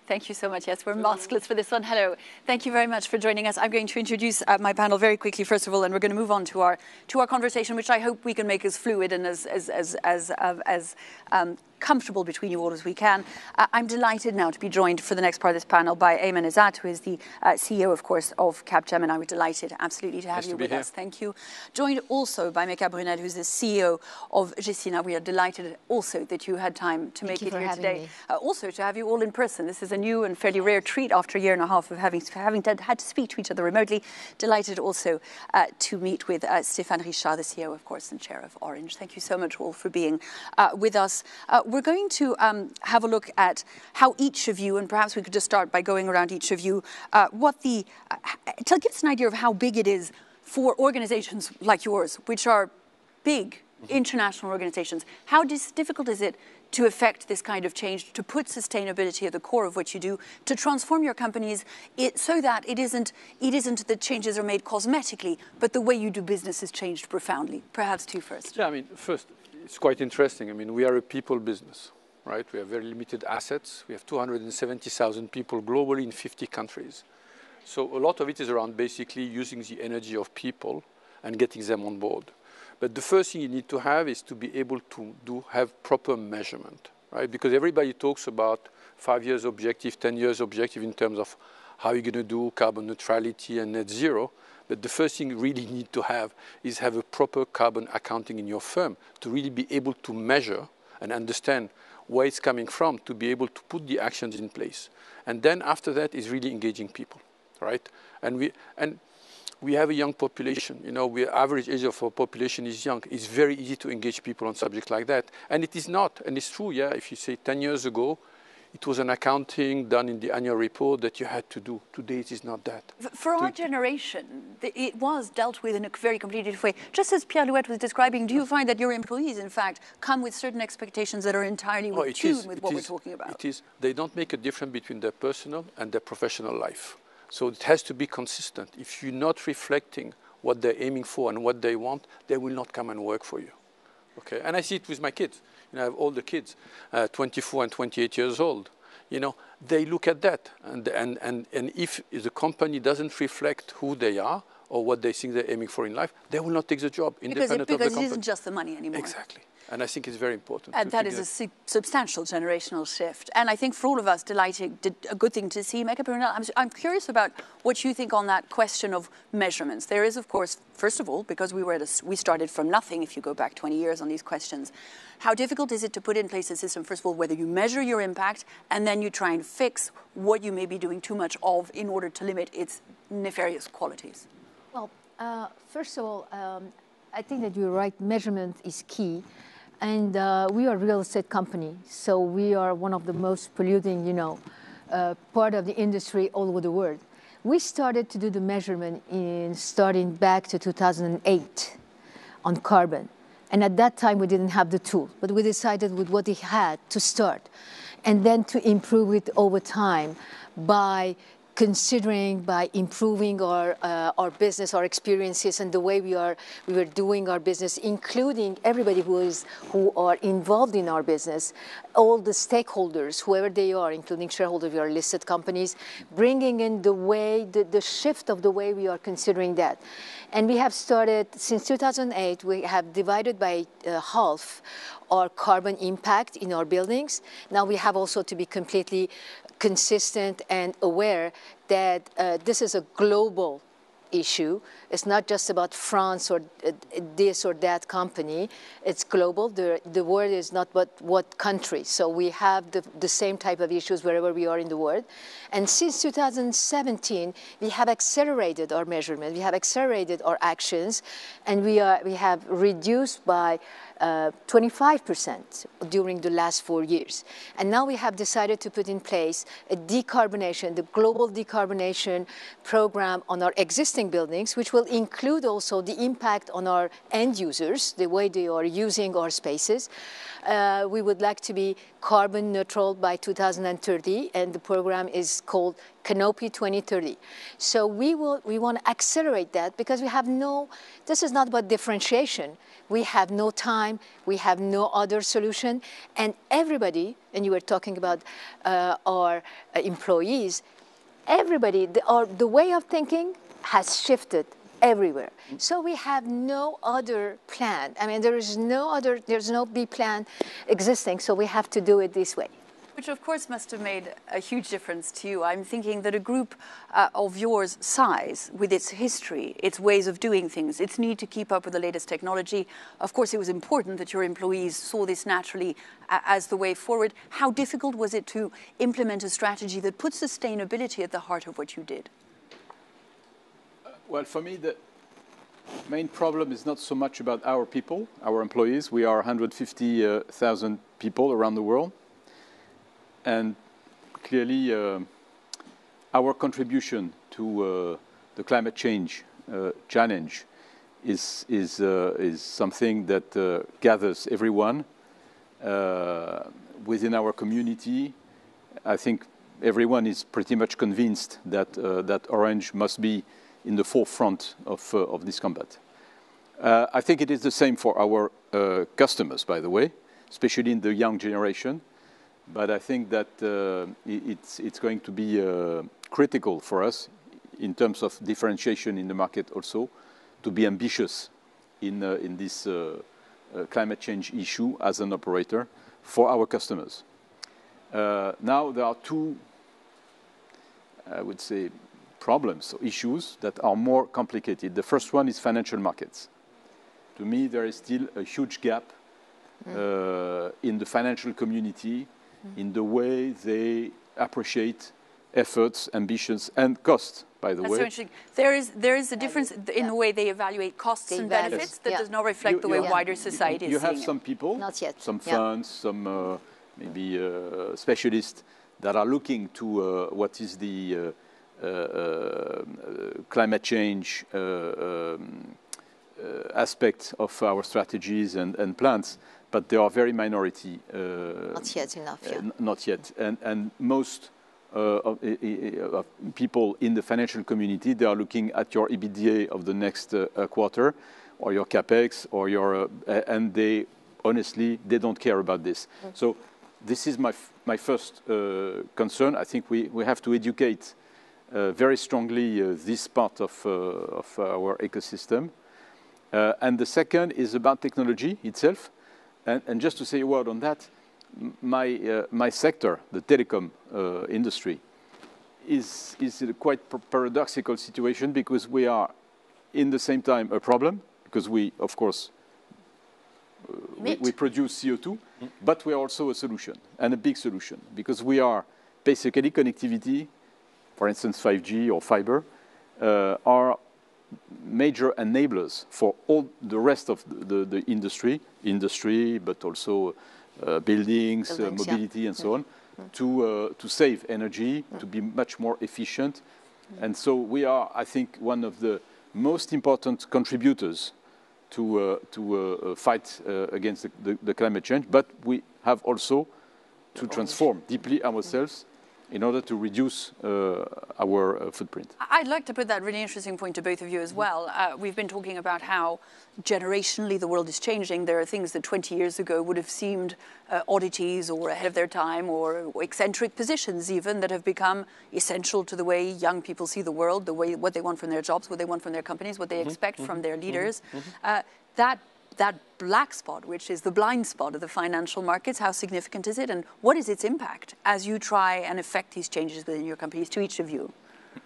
Thank you so much. Yes, we're maskless for this one. Hello. Thank you very much for joining us. I'm going to introduce my panel very quickly, first of all, and we're going to move on to our conversation, which I hope we can make as fluid and as comfortable between you all as we can. I'm delighted now to be joined for the next part of this panel by Aiman Ezzat, who is the CEO, of course, of Capgemini. We're delighted, absolutely, to have you with us. Thank you. Joined also by Meka, Brunel, who's the CEO of Gecina. We are delighted also that you had time to make it here today. Also to have you all in person. This is a new and fairly rare treat after a year and a half of having had to speak to each other remotely. Delighted also to meet with Stéphane, the CEO, of course, and chair of Orange. Thank you so much all for being with us. We're going to have a look at how each of you, and perhaps we could just start by going around each of you, give us an idea of how big it is for organizations like yours, which are big international organizations. How difficult is it to effect this kind of change, to put sustainability at the core of what you do, to transform your companies so that it isn't that changes are made cosmetically, but the way you do business has changed profoundly? Perhaps two first. Yeah, I mean, first, it's quite interesting. I mean, we are a people business, right? We have very limited assets. We have 270,000 people globally in 50 countries. So a lot of it is around basically using the energy of people and getting them on board. But the first thing you need to have is to be able to have proper measurement, right? Because everybody talks about 5 years objective, 10 years objective in terms of how you're going to do carbon neutrality and net zero. But the first thing you really need to have is have a proper carbon accounting in your firm to really be able to measure and understand where it's coming from, to be able to put the actions in place. And then after that is really engaging people, right? And we have a young population. You know, the average age of our population is young. It's very easy to engage people on subjects like that. And it is not. And it's true, yeah, if you say 10 years ago, it was an accounting done in the annual report that you had to do. Today, it is not that. For our generation, it was dealt with in a very completely different way. Just as Pierre Louet was describing, do you find that your employees, in fact, come with certain expectations that are entirely in tune with what we're talking about? It is. They don't make a difference between their personal and their professional life. So it has to be consistent. If you're not reflecting what they're aiming for and what they want, they will not come and work for you. Okay? And I see it with my kids. You know, I have older kids, 24 and 28 years old. You know, they look at that. And if the company doesn't reflect who they are or what they think they're aiming for in life, they will not take the job independent of the company. Because it isn't just the money anymore. Exactly. And I think it's very important. And that is a substantial generational shift. And I think for all of us, a good thing to see. Meka, Brunel, I'm curious about what you think on that question of measurements. There is, of course, first of all, because we started from nothing, if you go back 20 years on these questions, how difficult is it to put in place a system, first of all, whether you measure your impact and then you try and fix what you may be doing too much of in order to limit its nefarious qualities? Well, first of all, I think that you're right, measurement is key. And we are a real estate company, so we are one of the most polluting, part of the industry all over the world. We started to do the measurement starting back to 2008 on carbon. And at that time, we didn't have the tool, but we decided with what we had to start and then to improve it over time by improving our business, our experiences, and the way we were doing our business, including everybody who are involved in our business, all the stakeholders, whoever they are, including shareholders of our listed companies, bringing in the shift of the way we are considering that. And we have started, since 2008, we have divided by half our carbon impact in our buildings. Now we have also to be completely consistent and aware that this is a global issue. It's not just about France or this or that company. It's global. The world is not but what country. So we have the same type of issues wherever we are in the world. And since 2017, we have accelerated our measurement. We have accelerated our actions, and we have reduced by 25% during the last 4 years. And now we have decided to put in place a the global decarbonation program on our existing buildings, which will include also the impact on our end users, the way they are using our spaces. We would like to be carbon neutral by 2030, and the program is called Canopy 2030. So we want to accelerate that because we have this is not about differentiation. We have no time, we have no other solution, and everybody, and you were talking about our employees, everybody, the way of thinking has shifted everywhere. So we have no other plan. I mean, there's no B plan existing, so we have to do it this way. Which of course must have made a huge difference to you. I'm thinking that a group of yours size, with its history, its ways of doing things, its need to keep up with the latest technology, of course it was important that your employees saw this naturally as the way forward. How difficult was it to implement a strategy that put sustainability at the heart of what you did? Well, for me, the main problem is not so much about our people, our employees. We are 150,000 people around the world. And clearly, our contribution to the climate change challenge is something that gathers everyone within our community. I think everyone is pretty much convinced that that Orange must be in the forefront of this combat. I think it is the same for our customers, by the way, especially in the young generation. But I think that it's going to be critical for us in terms of differentiation in the market also to be ambitious in this climate change issue as an operator for our customers. Now there are two, I would say, problems or issues that are more complicated. The first one is financial markets. To me, there is still a huge gap in the financial community in the way they appreciate efforts, ambitions, and costs, by the way. That's so interesting. There is a difference in the way they evaluate costs and benefits that does not reflect the way wider society is seeing it. You have some people, some funds, some maybe specialists that are looking to what is the climate change aspect of our strategies and plans. But they are very minority. Not yet enough, yeah. Not yet. And most of people in the financial community, they are looking at your EBITDA of the next quarter, or your CapEx, or your... and they, honestly, they don't care about this. So this is my first concern. I think we have to educate very strongly this part of our ecosystem. And the second is about technology itself. And just to say a word on that, my sector, the telecom industry, is a quite paradoxical situation because we are, in the same time, a problem because we, of course, we produce CO2, but we are also a solution, and a big solution, because we are basically connectivity, for instance, 5G or fiber, are major enablers for all the rest of the industry, but also buildings, mobility, and so on, to save energy, to be much more efficient. And so we are, I think, one of the most important contributors to fight against the climate change, but we have also to transform deeply ourselves in order to reduce our footprint. I'd like to put that really interesting point to both of you as well. We've been talking about how generationally the world is changing. There are things that 20 years ago would have seemed oddities or ahead of their time or eccentric positions even that have become essential to the way young people see the world, the way what they want from their jobs, what they want from their companies, what they expect from their leaders. That black spot, which is the blind spot of the financial markets, how significant is it, and what is its impact as you try and affect these changes within your companies, to each of you?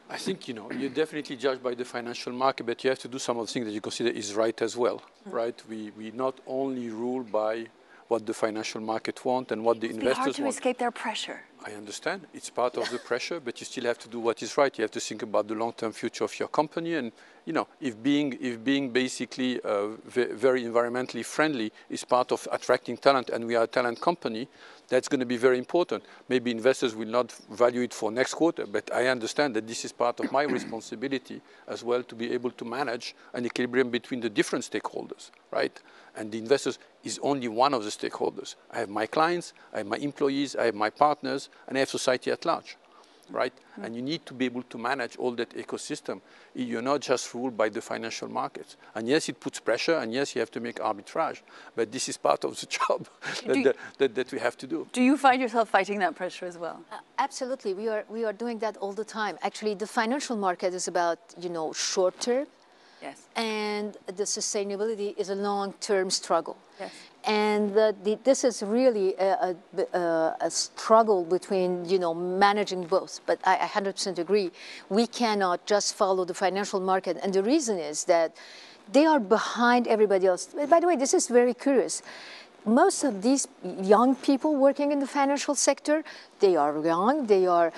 I think, you're definitely judged by the financial market, but you have to do some of the things that you consider is right as well, right? We not only rule by what the financial market want and what the investors want. It's hard to escape their pressure. I understand. It's part of the pressure, but you still have to do what is right. You have to think about the long-term future of your company. And, if being basically very environmentally friendly is part of attracting talent, and we are a talent company, that's going to be very important. Maybe investors will not value it for next quarter, but I understand that this is part of my responsibility as well, to be able to manage an equilibrium between the different stakeholders, right? And the investors is only one of the stakeholders. I have my clients, I have my employees, I have my partners, and I have society at large. right? And you need to be able to manage all that ecosystem. You're not just ruled by the financial markets. And yes, it puts pressure, and yes, you have to make arbitrage. But this is part of the job that we have to do. Do you find yourself fighting that pressure as well? Absolutely, we are doing that all the time. Actually, the financial market is about, short term. Yes. And the sustainability is a long-term struggle. Yes. And this is really a struggle between, managing both. But I 100% agree. We cannot just follow the financial market. And the reason is that they are behind everybody else. By the way, this is very curious. Most of these young people working in the financial sector, they are young, they are,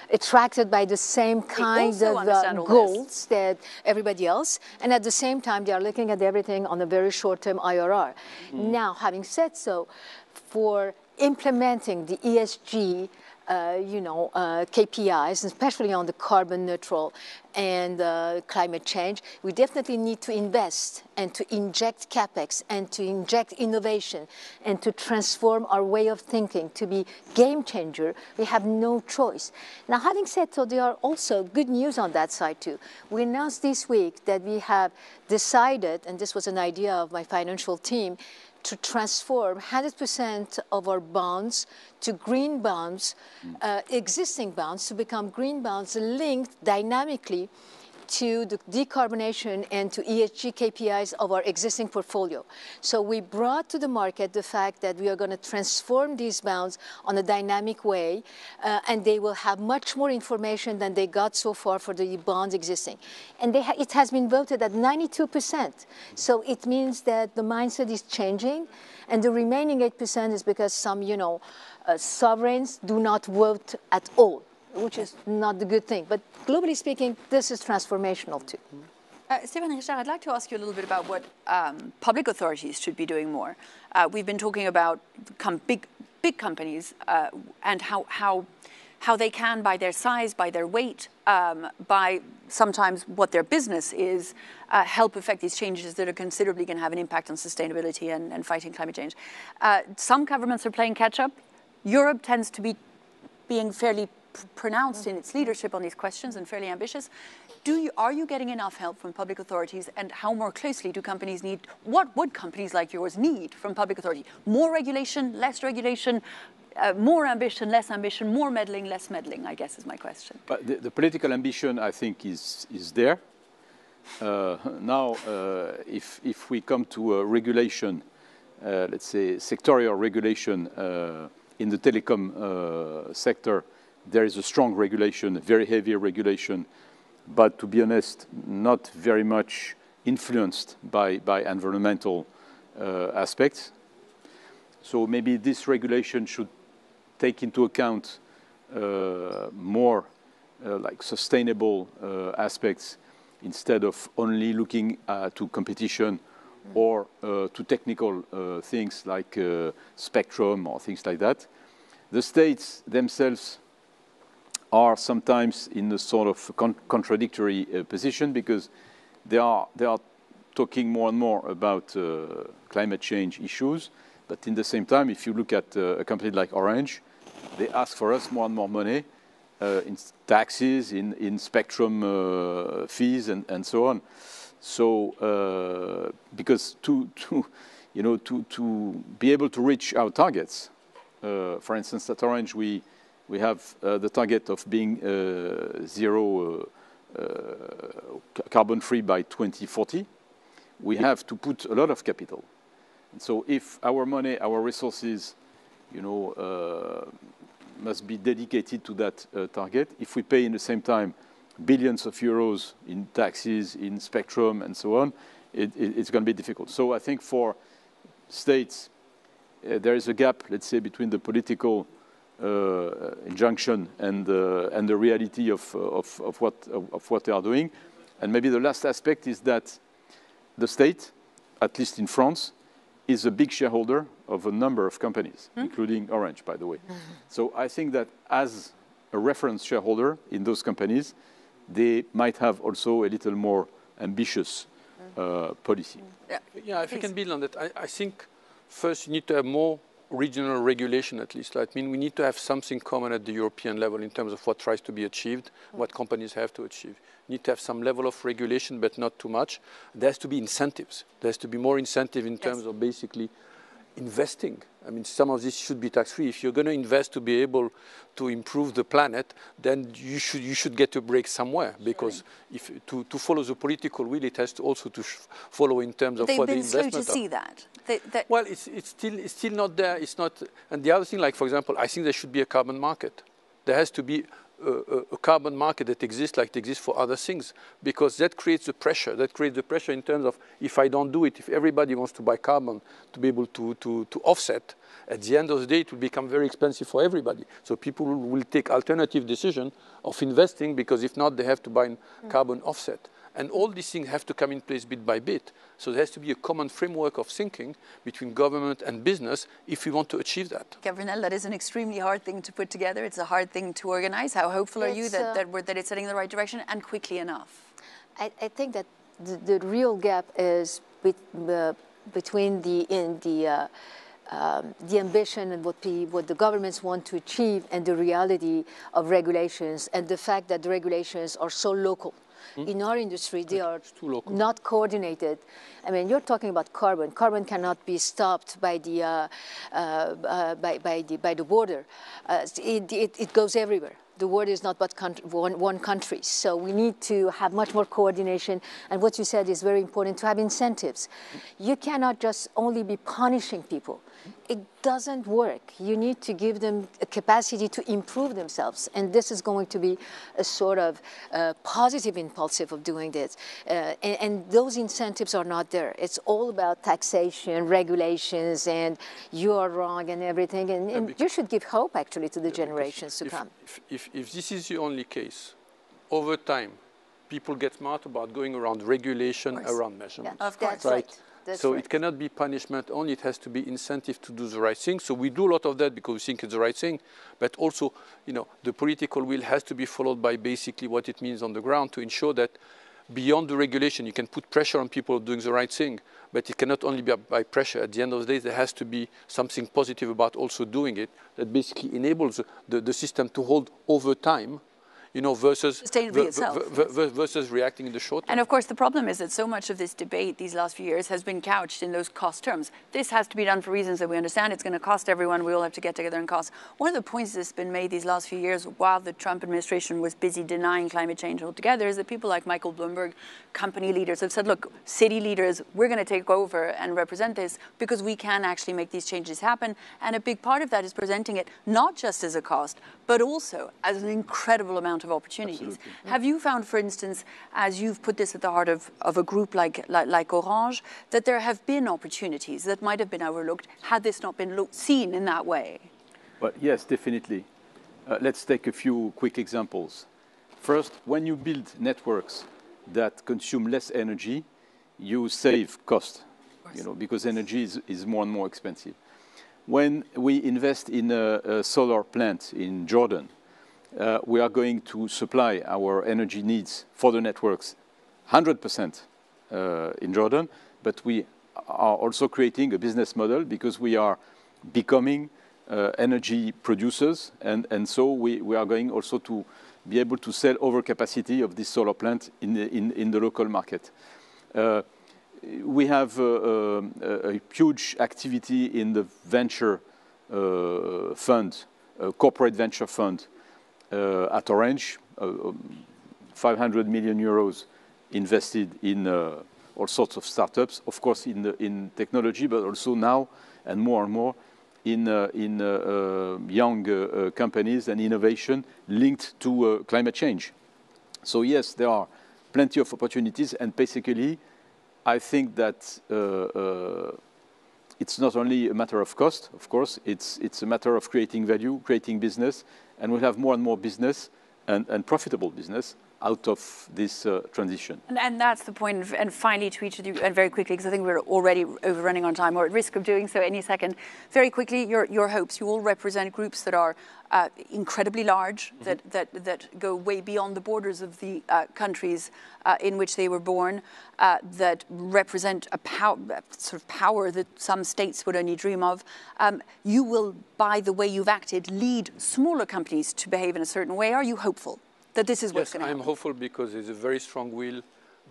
attracted by the same kind of goals that everybody else. And at the same time, they are looking at everything on a very short-term IRR. Now, having said so, for implementing the ESG KPIs, especially on the carbon neutral and climate change, we definitely need to invest and to inject CapEx and to inject innovation and to transform our way of thinking to be game changer. We have no choice. Now, having said so, there are also good news on that side too. We announced this week that we have decided, and this was an idea of my financial team, to transform 100% of our bonds to green bonds, existing bonds, to become green bonds linked dynamically to the decarbonation and to ESG KPIs of our existing portfolio. So we brought to the market the fact that we are going to transform these bonds on a dynamic way, and they will have much more information than they got so far for the bonds existing. And it has been voted at 92%. So it means that the mindset is changing, and the remaining 8% is because some, sovereigns do not vote at all, which is not the good thing. But globally speaking, this is transformational too. Stéphane, Richard, I'd like to ask you a little bit about what public authorities should be doing more. We've been talking about big companies and how they can, by their size, by their weight, by sometimes what their business is, help affect these changes that are considerably going to have an impact on sustainability and fighting climate change. Some governments are playing catch up. Europe tends to be being fairly pronounced in its leadership on these questions and fairly ambitious. Are you getting enough help from public authorities, and how more closely do companies need, what would companies like yours need from public authority? More regulation, less regulation, more ambition, less ambition, more meddling, less meddling, I guess is my question. But the political ambition, I think, is there. Now, if we come to a regulation, let's say sectorial regulation in the telecom sector, there is a strong regulation, a very heavy regulation, but to be honest, not very much influenced by environmental aspects. So maybe this regulation should take into account more like sustainable aspects instead of only looking to competition or to technical things like spectrum or things like that. The states themselves are sometimes in a sort of contradictory position, because they are talking more and more about climate change issues, but in the same time, if you look at a company like Orange, they ask for us more and more money in taxes, in spectrum fees, and so on. So because to be able to reach our targets, for instance, at Orange we have the target of being zero carbon free by 2040. We have to put a lot of capital. And so if our money, our resources, must be dedicated to that target, if we pay in the same time billions of euros in taxes, in spectrum, and so on, it's going to be difficult. So I think for states, there is a gap, let's say, between the political injunction and the reality of what they are doing. And maybe the last aspect is that the state, at least in France, is a big shareholder of a number of companies, including Orange, by the way. So I think that as a reference shareholder in those companies, they might have also a little more ambitious policy. Yeah, if I can build on that, I think first you need to have more regional regulation at least. I mean, we need to have something common at the European level in terms of what tries to be achieved, what companies have to achieve. We need to have some level of regulation, but not too much. There has to be incentives. There has to be more incentive in terms of basically investing. I mean, some of this should be tax-free. If you're going to invest to be able to improve the planet, then you should get a break somewhere, because if to follow the political will, it has to also to follow in terms of what the investment. They've been slow to see that. Well, it's still not there. It's not. And the other thing, like for example, I think there should be a carbon market. There has to be a carbon market that exists like it exists for other things, because that creates the pressure. That creates the pressure in terms of, if I don't do it, if everybody wants to buy carbon to be able to offset, at the end of the day it will become very expensive for everybody. So people will take alternative decision of investing, because if not, they have to buy carbon offset. And all these things have to come in place bit by bit. So there has to be a common framework of thinking between government and business if we want to achieve that. Brunel, that is an extremely hard thing to put together. It's a hard thing to organize. How hopeful are you that it's heading in the right direction and quickly enough? I think that the real gap is between the ambition and what the governments want to achieve and the reality of regulations, and the fact that the regulations are so local. In our industry, they are not coordinated. I mean, you're talking about carbon. Carbon cannot be stopped by the border. It goes everywhere. The world is not but one country. So we need to have much more coordination. And what you said is very important, to have incentives. You cannot just only be punishing people. It doesn't work. You need to give them a capacity to improve themselves. And this is going to be a sort of positive impulsive of doing this. And those incentives are not there. It's all about taxation, regulations, and you are wrong and everything. And you should give hope, actually, to the generations to come. If this is the only case, over time, people get smart about going around regulation, around measurement. Yeah, that's right. So it cannot be punishment only, it has to be incentive to do the right thing. So we do a lot of that because we think it's the right thing, but also, you know, the political will has to be followed by basically what it means on the ground to ensure that beyond the regulation, you can put pressure on people doing the right thing, but it cannot only be by pressure. At the end of the day, there has to be something positive about also doing it that basically enables the system to hold over time, you know, versus reacting in the short term. And of course, the problem is that so much of this debate these last few years has been couched in those cost terms. This has to be done for reasons that we understand. It's going to cost everyone. We all have to get together and cost. One of the points that's been made these last few years, while the Trump administration was busy denying climate change altogether, is that people like Michael Bloomberg, company leaders, have said, look, city leaders, we're going to take over and represent this because we can actually make these changes happen. And a big part of that is presenting it not just as a cost, but also as an incredible amount of opportunities. Absolutely. Have you found, for instance, as you've put this at the heart of a group like Orange, that there have been opportunities that might have been overlooked had this not been seen in that way? Well, yes, definitely. Let's take a few quick examples. First, when you build networks that consume less energy, you save cost, you know, because energy is more and more expensive. When we invest in a solar plant in Jordan, we are going to supply our energy needs for the networks 100% in Jordan, but we are also creating a business model because we are becoming energy producers, and so we are going also to be able to sell overcapacity of this solar plant in the local market. We have a huge activity in the venture fund, corporate venture fund at Orange, 500 million euros invested in all sorts of startups, of course in technology, but also now and more in young companies and innovation linked to climate change. So yes, there are plenty of opportunities, and basically I think that it's not only a matter of cost, of course, it's a matter of creating value, creating business, and we'll have more and more business and profitable business out of this transition. And that's the point. And finally, to each of you, and very quickly, because I think we're already overrunning on time, or at risk of doing so any second. Very quickly, your hopes. You all represent groups that are incredibly large, that go way beyond the borders of the countries in which they were born, that represent a sort of power that some states would only dream of. You will, by the way you've acted, lead smaller companies to behave in a certain way. Are you hopeful that this is what's going to happen? I'm hopeful because there's a very strong will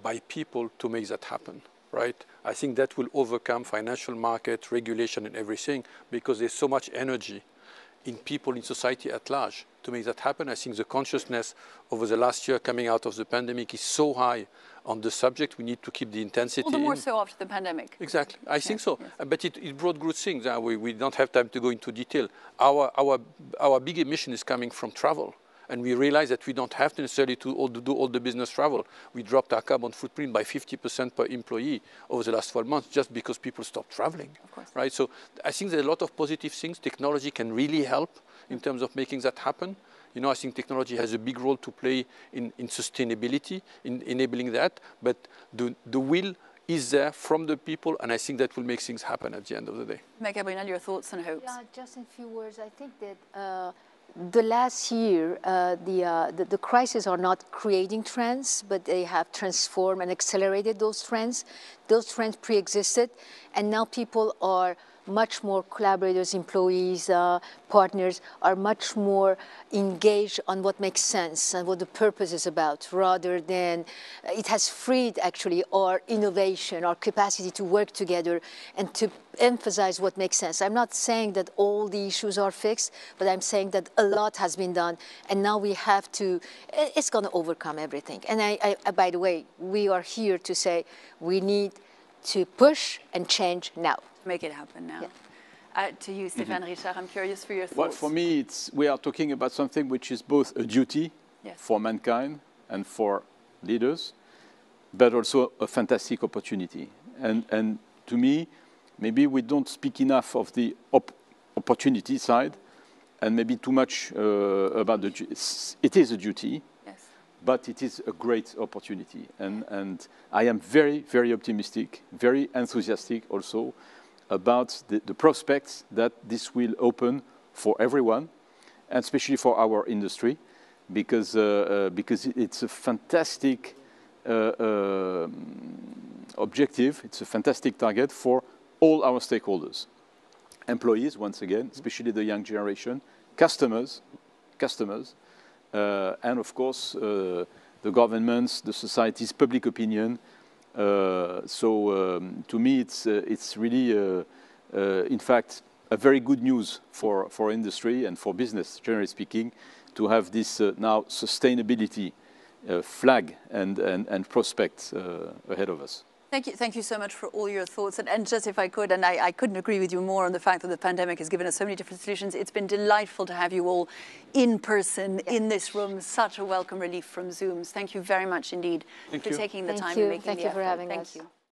by people to make that happen, right? I think that will overcome financial market, regulation and everything, because there's so much energy in people, in society at large to make that happen. I think the consciousness over the last year coming out of the pandemic is so high on the subject. We need to keep the intensity. All the more so after the pandemic. Exactly, I think so. Yes. But it brought good things. We don't have time to go into detail. Our big emission is coming from travel. And we realize that we don't have to necessarily do all the business travel. We dropped our carbon footprint by 50% per employee over the last 12 months just because people stopped traveling, right? So I think there are a lot of positive things. Technology can really help in terms of making that happen. You know, I think technology has a big role to play in sustainability, in enabling that. But the will is there from the people, and I think that will make things happen at the end of the day. Meka, Brunel, your thoughts and hopes? Yeah, just in a few words, I think that the last year, the crises are not creating trends, but they have transformed and accelerated those trends. Those trends pre-existed, and now people are much more collaborators, employees, partners are much more engaged on what makes sense and what the purpose is about, rather than it has freed actually our innovation, our capacity to work together and to emphasize what makes sense. I'm not saying that all the issues are fixed, but I'm saying that a lot has been done, and now we have to, it's going to overcome everything. And I by the way, we are here to say we need to push and change now. Make it happen now. Yeah. To you, Stéphane, Richard, I'm curious for your thoughts. Well, for me, we are talking about something which is both a duty for mankind and for leaders, but also a fantastic opportunity. And to me, maybe we don't speak enough of the opportunity side, and maybe too much about the duty. It is a duty, but it is a great opportunity. And I am very, very optimistic, very enthusiastic also about the prospects that this will open for everyone, and especially for our industry, because it's a fantastic objective, it's a fantastic target for all our stakeholders. Employees, once again, especially the young generation, customers, and of course the governments, the societies, public opinion. To me, it's really, in fact, a very good news for industry and for business, generally speaking, to have this now sustainability flag and prospects ahead of us. Thank you so much for all your thoughts. And just if I could, and I couldn't agree with you more on the fact that the pandemic has given us so many different solutions. It's been delightful to have you all in person in this room. Such a welcome relief from Zooms. Thank you very much indeed for taking the time and making the effort. Thank you for having us. Thank you.